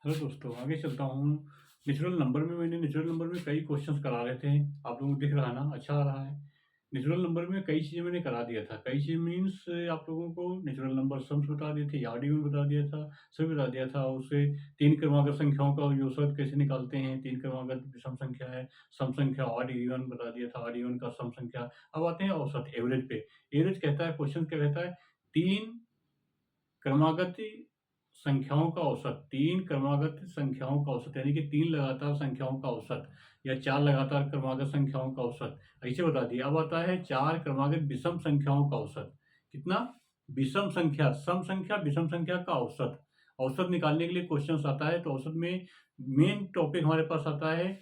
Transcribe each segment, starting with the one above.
Hello दोस्तों, आगे चलता हूँ। मैंने नेचुरल नंबर में कई क्वेश्चंस करा रहे थे। आप लोगों को दिख रहा है ना, अच्छा आ रहा है। नेचुरल नंबर में कई चीज़ें मैंने करा दिया था। कई चीज़ मीन्स आप लोगों को नेचुरल नंबर सम्स बता दिए थे, यार्ड इवन बता दिया था, सभी बता दिया था। उससे 3 क्रमागत संख्याओं का औसत कैसे निकालते हैं, 3 क्रमागत विषम संख्या है, सम संख्या ऑड इवन बता दिया था, ऑड इवन का सम संख्या। अब आते हैं औसत, एवरेज पे। एवरेज कहता है, क्वेश्चन क्या कहता है, 3 क्रमागत संख्याओं का औसत, 3 क्रमागत संख्याओं का औसत यानी कि 3 लगातार संख्याओं का औसत या 4 लगातार क्रमागत संख्याओं का औसत, ऐसे बता दिया। अब आता है 4 क्रमागत विषम संख्याओं का औसत। कितना? विषम संख्या, सम संख्या, विषम संख्या का औसत। औसत निकालने के लिए क्वेश्चन आता है, तो औसत में मेन टॉपिक हमारे पास आता है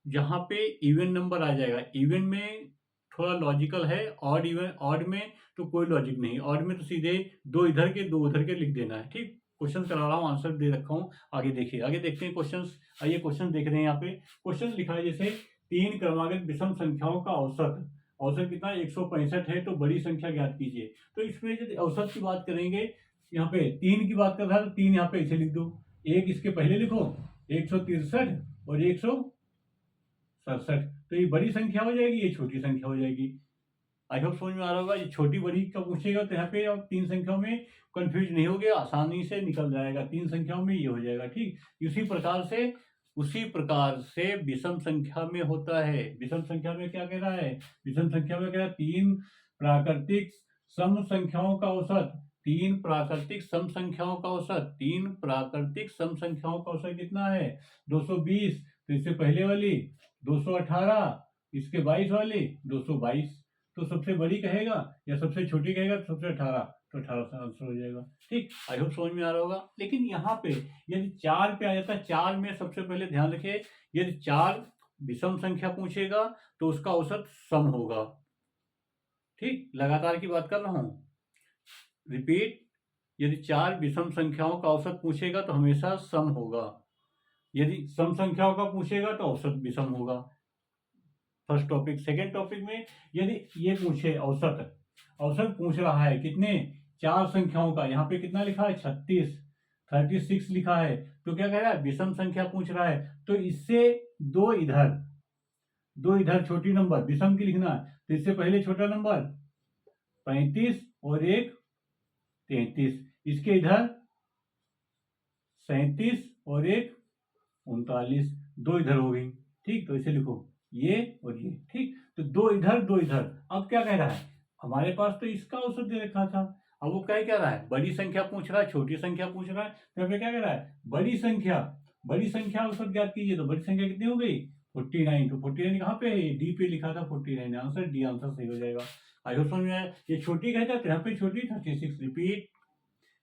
जहाँ पे इवन नंबर आ जाएगा। इवन में थोड़ा लॉजिकल है, ऑड इवन, ऑड में तो कोई लॉजिक नहीं। ऑड में तो सीधे 2 इधर के 2 उधर के लिख देना है। ठीक, क्वेश्चन करा रहा हूँ, आंसर दे रखा हूँ। आगे देखिए, आगे देखते हैं क्वेश्चंस। आइए क्वेश्चन देख रहे हैं। यहाँ पे क्वेश्चन लिखा है जैसे 3 क्रमागत विषम संख्याओं का औसत। औसत कितना? 165 है, तो बड़ी संख्या ज्ञात कीजिए। तो इसमें यदि औसत की बात करेंगे, यहाँ पे 3 की बात कर रहा है, तो 3 यहाँ पे ऐसे लिख दो। एक इसके पहले लिखो, 163 और 167। तो ये बड़ी संख्या हो जाएगी, ये छोटी संख्या हो जाएगी। आई होप समझ में आ रहा होगा। ये छोटी बड़ी का पूछेगा तो यहाँ पे आप 3 संख्याओं में कंफ्यूज नहीं हो गया, आसानी से निकल जाएगा। 3 संख्याओं में ये हो जाएगा। ठीक, उसी प्रकार से विषम संख्या में होता है। विषम संख्या में क्या कह रहा है? विषम संख्या में कह रहा है 3 प्राकृतिक सम संख्याओं का औसत। 3 प्राकृतिक सम संख्याओं का औसत, 3 प्राकृतिक सम संख्याओं का औसत कितना है? 220। तो इससे पहले वाली 218, इसके 22 वाली 222। तो सबसे बड़ी कहेगा या सबसे छोटी कहेगा, तो सबसे 18, तो 18 से आंसर हो जाएगा। ठीक, आई होप समझ में आ रहा होगा। लेकिन यहाँ पे यदि 4 पे आ जाता है, 4 में सबसे पहले ध्यान रखिए, यदि 4 विषम संख्या पूछेगा तो उसका औसत सम होगा। ठीक, लगातार की बात कर रहा हूँ, रिपीट। यदि 4 विषम संख्याओं का औसत पूछेगा तो हमेशा सम होगा। यदि सम संख्याओं का पूछेगा तो औसत विषम होगा। First topic. सेकेंड टॉपिक में यदि ये पूछे औसत, औसत पूछ रहा है कितने? 4 संख्याओं का। यहाँ पे कितना लिखा है? 36, 36 लिखा है। तो क्या कह रहा है? विषम संख्या पूछ रहा है, तो इससे दो इधर छोटी नंबर विषम की लिखना है। तो इससे पहले छोटा नंबर 35 और एक 33, इसके इधर 37 और एक 39, दो इधर हो गई। ठीक, तो इसे लिखो ये और ये। ठीक, तो दो इधर दो इधर। अब क्या कह रहा है? हमारे पास तो इसका औसत दे रखा था। अब वो क्या रहा है? बड़ी संख्या पूछ रहा है, छोटी संख्या पूछ रहा है। तो यहाँ पे क्या कह रहा है? बड़ी संख्या औसत ज्ञात कीजिए। तो बड़ी संख्या कितनी हो गई? 49। तो 49 कहाँ पे है? डी पे लिखा था 49। आंसर डी, आंसर सही हो जाएगा। आई होप समझ में आया। ये छोटी कहता है तो यहाँ पे छोटी 36। रिपीट,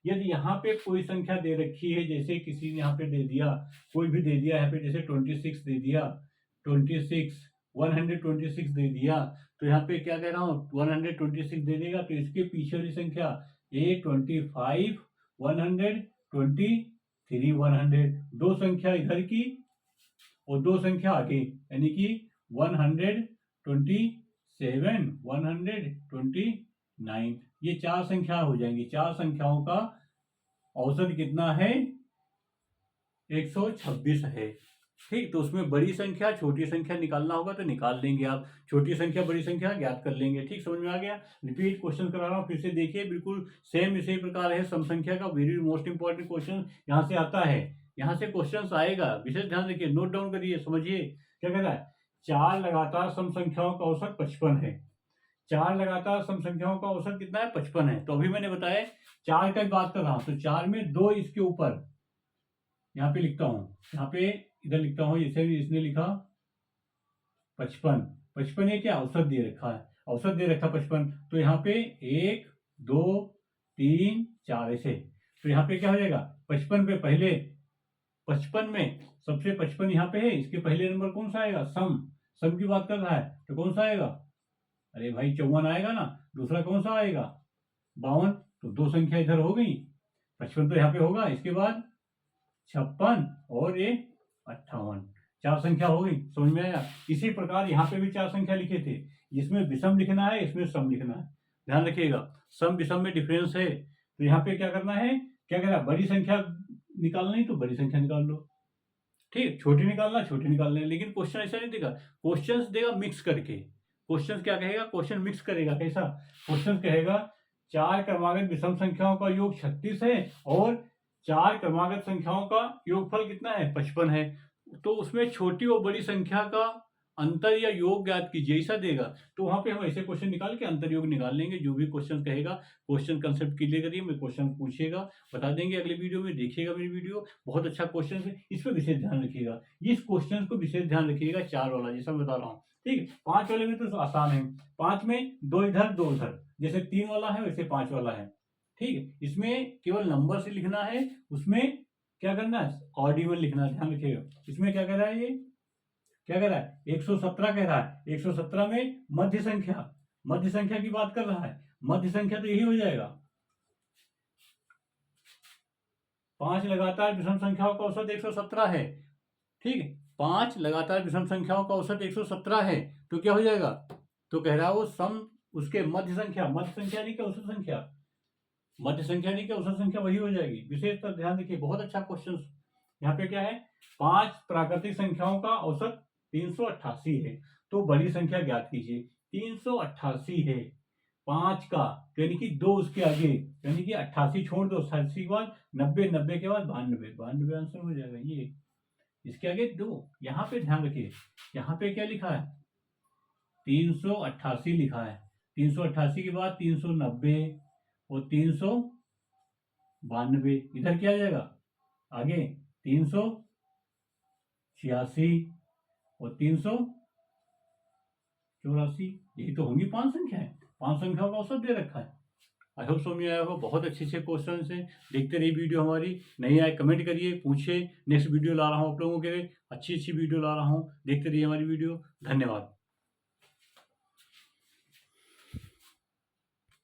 यदि यहाँ पे कोई संख्या दे रखी है, जैसे किसी ने यहाँ पे दे दिया, कोई भी दे दिया यहाँ पे, जैसे 26 दे दिया, 26, 126 दे दिया, तो यहाँ पे क्या कह रहा हूँ? 126 दे देगा, तो इसके पीछे वाली संख्या 825, 123, 100। दो संख्या इधर की और दो संख्या आगे, यानी कि 127, 129। ये 4 संख्या हो जाएंगी। 4 संख्याओं का औसत कितना है? 126 है। ठीक, तो उसमें बड़ी संख्या छोटी संख्या निकालना होगा तो निकाल लेंगे आप। छोटी संख्या बड़ी संख्या ज्ञात कर लेंगे। ठीक, समझ में आ गया। रिपीट क्वेश्चन करा रहा हूँ, फिर से देखिए। बिल्कुल सेम इसी प्रकार है। सम संख्या का वेरी मोस्ट इंपॉर्टेंट क्वेश्चन यहाँ से आता है। यहाँ से क्वेश्चन आएगा, विशेष ध्यान रखिए, नोट डाउन करिए, समझिए क्या कह रहा है। 4 लगातार सम संख्याओं का औसत 55 है। 4 लगातार सम संख्याओं का औसत कितना है? 55 है। तो अभी मैंने बताया 4 का बात कर रहा हूं, तो 4 में 2 इसके ऊपर, यहाँ पे लिखता हूं, यहाँ पे इधर लिखता हूं, जैसे इसने लिखा 55। 55 ये क्या औसत दे रखा है? औसत दे रखा 55। तो यहाँ पे 1, 2, 3, 4 ऐसे। तो यहाँ पे क्या हो जाएगा? 55 पे पहले, 55 में सबसे 55 यहाँ पे है, इसके पहले नंबर कौन सा आएगा? सम की बात कर रहा है, तो कौन सा आएगा? अरे भाई 54 आएगा ना। दूसरा कौन सा आएगा? 52। तो दो संख्या इधर हो गई, 55 तो यहाँ पे होगा, इसके बाद 56 और ये 58, 4 संख्या हो गई। समझ में आया। इसी प्रकार यहाँ पे भी 4 संख्या लिखे थे। इसमें विषम लिखना है, इसमें सम लिखना है। ध्यान रखिएगा, सम विषम में डिफरेंस है। तो यहाँ पे क्या करना है? क्या कह रहा है? बड़ी संख्या निकालनी तो बड़ी संख्या निकाल लो, ठीक। छोटी निकालना छोटी निकालना है, लेकिन क्वेश्चन ऐसा नहीं देगा, क्वेश्चन देगा मिक्स करके। क्वेश्चन क्या कहेगा, क्वेश्चन मिक्स करेगा। कैसा क्वेश्चन कहेगा, 4 क्रमागत विषम संख्याओं का योग 36 है और 4 क्रमागत संख्याओं का योगफल कितना है, 55 है। तो उसमें छोटी और बड़ी संख्या का अंतर या योग ज्ञात कीजिए, ऐसा देगा। तो वहां पे हम ऐसे क्वेश्चन निकाल के अंतर योग निकाल लेंगे। जो भी क्वेश्चन कहेगा, क्वेश्चन कंसेप्ट क्लियर करिए, मैं क्वेश्चन पूछिएगा, बता देंगे अगले वीडियो में। देखिएगा मेरी वीडियो, बहुत अच्छा क्वेश्चन है, इस पर विशेष ध्यान रखिएगा। इस क्वेश्चन को विशेष ध्यान रखिएगा, 4 वाला जैसा मैं बता रहा हूँ, ठीक। 5 वाले में तो आसान है, 5 में 2 इधर 2 उधर, जैसे 3 वाला है वैसे 5 वाला है, ठीक। इसमें केवल नंबर से लिखना है, उसमें क्या करना है, ऑर्डिनल लिखना है, ध्यान रखिएगा। इसमें क्या कर रहा है, ये क्या कह रहा है, 117 कह रहा है। 117 में मध्य संख्या की बात कर रहा है। मध्य संख्या तो यही हो जाएगा, 5 लगातार विषम संख्याओं का औसत 117 है, ठीक। 5 लगातार विषम संख्याओं का औसत 117 है, तो क्या हो जाएगा, तो कह रहा है वो सम उसके मध्य संख्या नहीं क्या औसत संख्या, मध्य संख्या नहीं क्या औसत संख्या वही हो जाएगी। विशेषकर ध्यान देखिए, बहुत अच्छा क्वेश्चन। यहाँ पे क्या है, 5 प्राकृतिक संख्याओं का औसत 388 है, तो बड़ी संख्या ज्ञात कीजिए। 388 है 5 का, यानी कि 2 उसके आगे, यानी कि 88 छोड़ दो, 88 के बाद 90, 90 के बाद 92, 92 आंसर हो जाएगा ये। इसके आगे 2, यहाँ पे ध्यान रखिए, यहाँ पे क्या लिखा है, 388 लिखा है। 388 के बाद 390 और 392, इधर क्या आ जाएगा आगे, 386 और 384, यही तो होंगी 5 संख्याएं। 5 संख्याओं का औसत दे रखा है। आई होप समझ में आया होगा। बहुत अच्छे क्वेश्चन हैं, देखते रहिए वीडियो हमारी। नहीं आए कमेंट करिए, पूछिए, नेक्स्ट वीडियो ला रहा हूँ आप लोगों के लिए, अच्छी वीडियो ला रहा हूँ, देखते रहिए हमारी वीडियो। धन्यवाद।